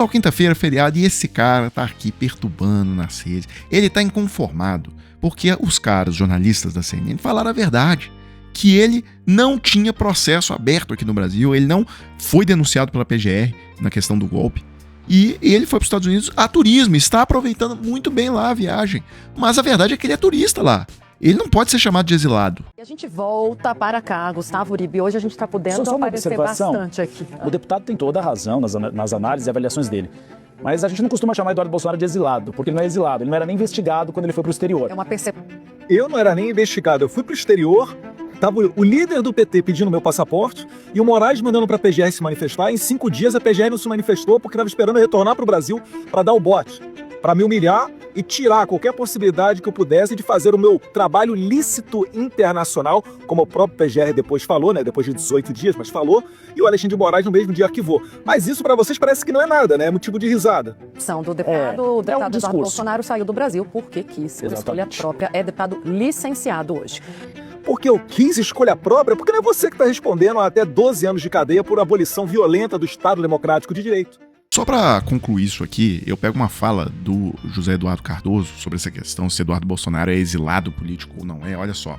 Só quinta-feira, feriado, e esse cara tá aqui perturbando nas redes. Ele tá inconformado, porque os caras, jornalistas da CNN, falaram a verdade. Que ele não tinha processo aberto aqui no Brasil, ele não foi denunciado pela PGR na questão do golpe. E ele foi para os Estados Unidos a turismo, está aproveitando muito bem lá a viagem. Mas a verdade é que ele é turista lá. Ele não pode ser chamado de exilado. E a gente volta para cá, Gustavo Uribe. Hoje a gente está podendo aparecer bastante aqui. O deputado tem toda a razão nas análises e avaliações dele. Mas a gente não costuma chamar Eduardo Bolsonaro de exilado, porque ele não é exilado. Ele não era nem investigado quando ele foi para o exterior. É uma percepção. Eu não era nem investigado. Eu fui para o exterior, tava o líder do PT pedindo meu passaporte e o Moraes mandando para a PGR se manifestar. Em 5 dias a PGR não se manifestou porque estava esperando eu retornar para o Brasil para dar o bote, para me humilhar e tirar qualquer possibilidade que eu pudesse de fazer o meu trabalho lícito internacional, como o próprio PGR depois falou, né? Depois de 18 dias, mas falou, e o Alexandre de Moraes no mesmo dia arquivou. Mas isso para vocês parece que não é nada, né? É motivo de risada. O deputado Eduardo Bolsonaro saiu do Brasil porque quis, por escolha própria. É deputado licenciado hoje. Porque eu quis escolha própria? Porque não é você que está respondendo a até 12 anos de cadeia por abolição violenta do Estado Democrático de Direito. Só para concluir isso aqui, eu pego uma fala do José Eduardo Cardoso sobre essa questão, se Eduardo Bolsonaro é exilado político ou não é. Olha só,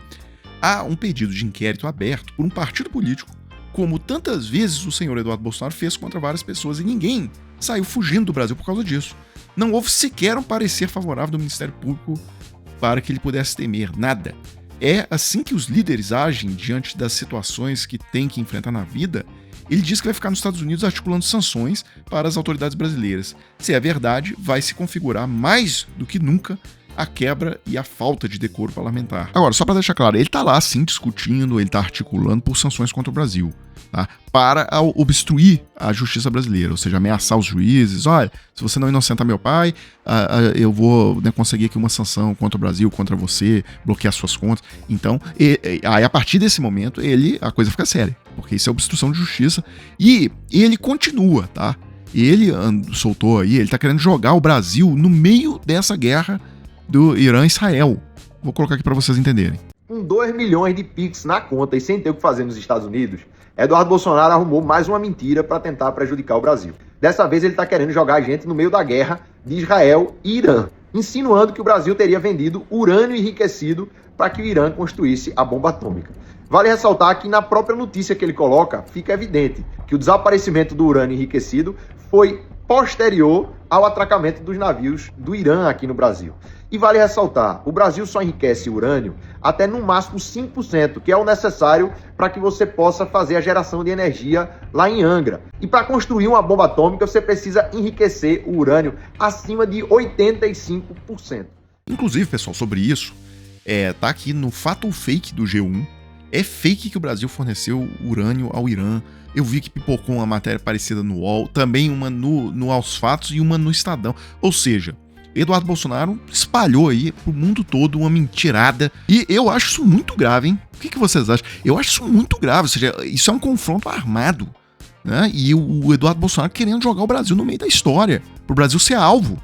há um pedido de inquérito aberto por um partido político, como tantas vezes o senhor Eduardo Bolsonaro fez contra várias pessoas e ninguém saiu fugindo do Brasil por causa disso. Não houve sequer um parecer favorável do Ministério Público para que ele pudesse temer, nada. É assim que os líderes agem diante das situações que têm que enfrentar na vida. Ele diz que vai ficar nos Estados Unidos articulando sanções para as autoridades brasileiras. Se é verdade, vai se configurar mais do que nunca a quebra e a falta de decoro parlamentar. Agora, só para deixar claro, ele está lá sim discutindo, ele está articulando por sanções contra o Brasil, tá? Para obstruir a justiça brasileira, ou seja, ameaçar os juízes. Olha, se você não inocentar meu pai, eu vou conseguir aqui uma sanção contra o Brasil, contra você, bloquear suas contas. Então, aí a partir desse momento, a coisa fica séria, porque isso é obstrução de justiça. E ele continua, tá? Ele soltou aí, ele tá querendo jogar o Brasil no meio dessa guerra do Irã e Israel. Vou colocar aqui para vocês entenderem. Com 2 milhões de Pix na conta e sem ter o que fazer nos Estados Unidos, Eduardo Bolsonaro arrumou mais uma mentira para tentar prejudicar o Brasil. Dessa vez ele está querendo jogar a gente no meio da guerra de Israel e Irã, insinuando que o Brasil teria vendido urânio enriquecido para que o Irã construísse a bomba atômica. Vale ressaltar que na própria notícia que ele coloca, fica evidente que o desaparecimento do urânio enriquecido foi posterior ao atracamento dos navios do Irã aqui no Brasil. E vale ressaltar, o Brasil só enriquece urânio até no máximo 5%, que é o necessário para que você possa fazer a geração de energia lá em Angra. E para construir uma bomba atômica, você precisa enriquecer o urânio acima de 85%. Inclusive, pessoal, sobre isso, tá aqui no fato ou fake do G1. É fake que o Brasil forneceu urânio ao Irã. Eu vi que pipocou uma matéria parecida no UOL, também uma no Aos Fatos e uma no Estadão. Ou seja, Eduardo Bolsonaro espalhou aí pro mundo todo uma mentirada. E eu acho isso muito grave, hein? O que vocês acham? Eu acho isso muito grave, ou seja, isso é um confronto armado, né? E o Eduardo Bolsonaro querendo jogar o Brasil no meio da história, pro Brasil ser alvo.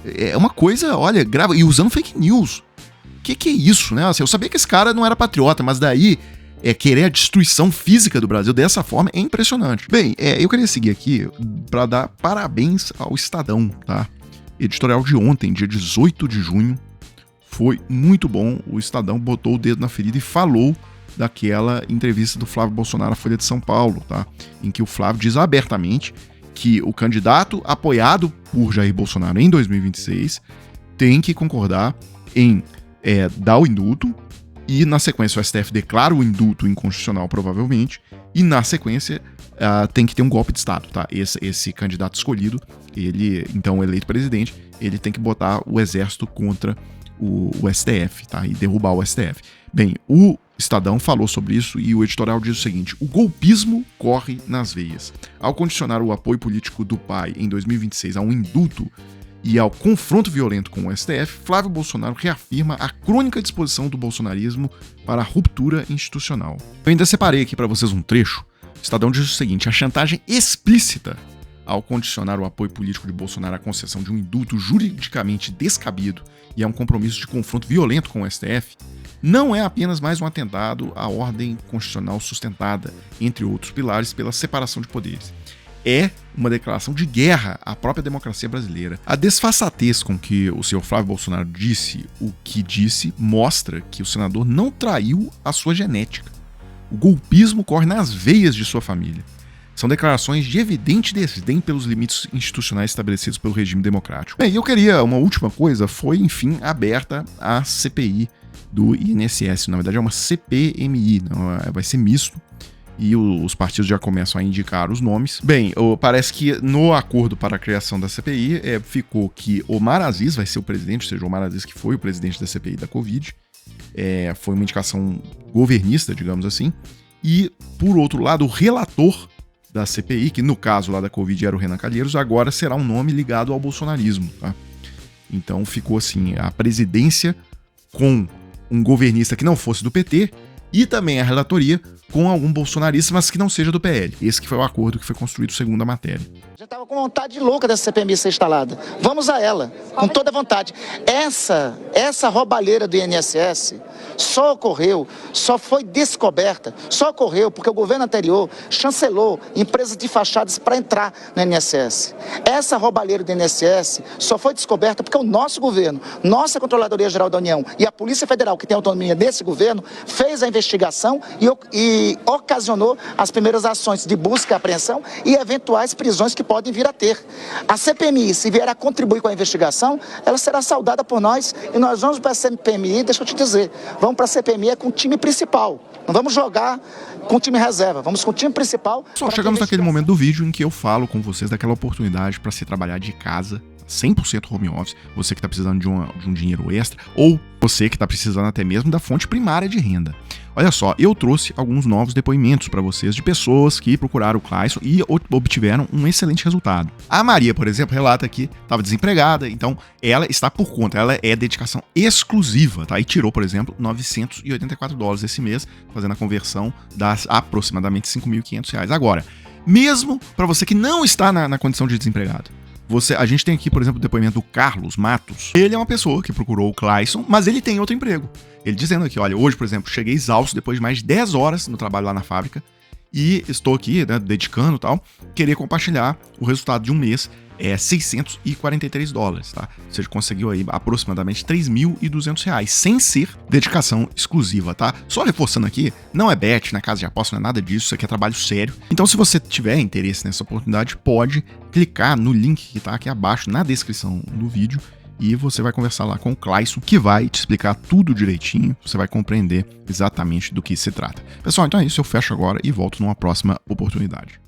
É uma coisa, olha, grave, e usando fake news. Que é isso, né? Assim, eu sabia que esse cara não era patriota, mas daí querer a destruição física do Brasil dessa forma é impressionante. Bem, eu queria seguir aqui para dar parabéns ao Estadão, tá? Editorial de ontem, dia 18 de junho, foi muito bom. O Estadão botou o dedo na ferida e falou daquela entrevista do Flávio Bolsonaro à Folha de São Paulo, tá? Em que o Flávio diz abertamente que o candidato apoiado por Jair Bolsonaro em 2026 tem que concordar em dar o indulto, e na sequência o STF declara o indulto inconstitucional provavelmente, e na sequência tem que ter um golpe de Estado, tá? Esse candidato escolhido, ele, então eleito presidente, ele tem que botar o exército contra o STF, tá? E derrubar o STF. Bem, o Estadão falou sobre isso e o editorial diz o seguinte: o golpismo corre nas veias. Ao condicionar o apoio político do pai em 2026 a um indulto e ao confronto violento com o STF, Flávio Bolsonaro reafirma a crônica disposição do bolsonarismo para a ruptura institucional. Eu ainda separei aqui para vocês um trecho. O Estadão diz o seguinte: a chantagem explícita ao condicionar o apoio político de Bolsonaro à concessão de um indulto juridicamente descabido e a um compromisso de confronto violento com o STF, não é apenas mais um atentado à ordem constitucional sustentada, entre outros pilares, pela separação de poderes. é uma declaração de guerra à própria democracia brasileira. A desfaçatez com que o senhor Flávio Bolsonaro disse o que disse mostra que o senador não traiu a sua genética. O golpismo corre nas veias de sua família. São declarações de evidente desdém pelos limites institucionais estabelecidos pelo regime democrático. E eu queria, uma última coisa, foi, enfim, aberta a CPI do INSS. Na verdade é uma CPMI, não, vai ser misto. E os partidos já começam a indicar os nomes. Bem, parece que no acordo para a criação da CPI ficou que Omar Aziz vai ser o presidente, ou seja, Omar Aziz que foi o presidente da CPI da Covid. Foi uma indicação governista, digamos assim. E, por outro lado, o relator da CPI, que no caso lá da Covid era o Renan Calheiros, agora será um nome ligado ao bolsonarismo. Tá? Então ficou assim, a presidência com um governista que não fosse do PT e também a relatoria com algum bolsonarista, mas que não seja do PL. Esse que foi o acordo que foi construído segundo a matéria. Já estava com vontade louca dessa CPMI ser instalada. Vamos a ela, com toda a vontade. Essa roubalheira do INSS só ocorreu, só foi descoberta, só ocorreu porque o governo anterior chancelou empresas de fachadas para entrar no INSS. Essa roubalheira do INSS só foi descoberta porque o nosso governo, nossa Controladoria Geral da União e a Polícia Federal, que tem autonomia desse governo, fez a investigação e ocasionou as primeiras ações de busca e apreensão e eventuais prisões que podem vir a ter. A CPMI, se vier a contribuir com a investigação, ela será saudada por nós e nós vamos para a CPMI, deixa eu te dizer, vamos para a CPMI com o time principal. Não vamos jogar com o time reserva, vamos com o time principal. Só chegamos naquele momento do vídeo em que eu falo com vocês daquela oportunidade para se trabalhar de casa, 100% home office, você que está precisando de um dinheiro extra, ou você que está precisando até mesmo da fonte primária de renda. Olha só, eu trouxe alguns novos depoimentos para vocês de pessoas que procuraram o Clayson e obtiveram um excelente resultado. A Maria, por exemplo, relata que estava desempregada, então ela está por conta, ela é dedicação exclusiva, tá? E tirou, por exemplo, $984 esse mês, fazendo a conversão das aproximadamente R$5.500. Agora, mesmo para você que não está na condição de desempregado, a gente tem aqui, por exemplo, o depoimento do Carlos Matos. Ele é uma pessoa que procurou o Clayson, mas ele tem outro emprego. Ele dizendo aqui, olha, hoje, por exemplo, cheguei exausto depois de mais de 10 horas no trabalho lá na fábrica e estou aqui, né, dedicando e tal, querer compartilhar o resultado de um mês, $643, tá? Ou seja, conseguiu aí aproximadamente R$3.200, sem ser dedicação exclusiva, tá? Só reforçando aqui, não é bet, na casa de aposta, não é nada disso, isso aqui é trabalho sério. Então, se você tiver interesse nessa oportunidade, pode clicar no link que tá aqui abaixo na descrição do vídeo e você vai conversar lá com o Clayson, que vai te explicar tudo direitinho, você vai compreender exatamente do que se trata. Pessoal, então é isso, eu fecho agora e volto numa próxima oportunidade.